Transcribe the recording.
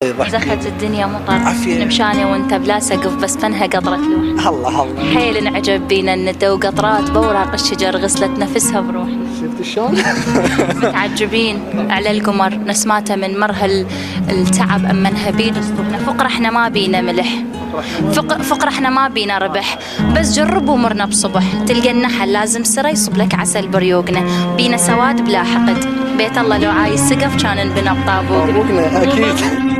زخت الدنيا مطر عافية. نمشاني وانت بلا سقف بس فنها قطرة لوح. الله الله، حيل انعجب بينا الندى وقطرات بوراق الشجر غسلت نفسها بروحي. شفت شلون؟ متعجبين على القمر نسماته من مرهل التعب اما نهبين اسطوحنا فقر احنا ما بينا ملح فقر احنا ما بينا ربح بس جرب ومرنا بصبح تلقى النحل لازم سرى يصب لك عسل بريوقنا بينا سواد بلا حقد بيت الله لو عايز سقف كان انبنى بطابوق. طابوقنا اكيد.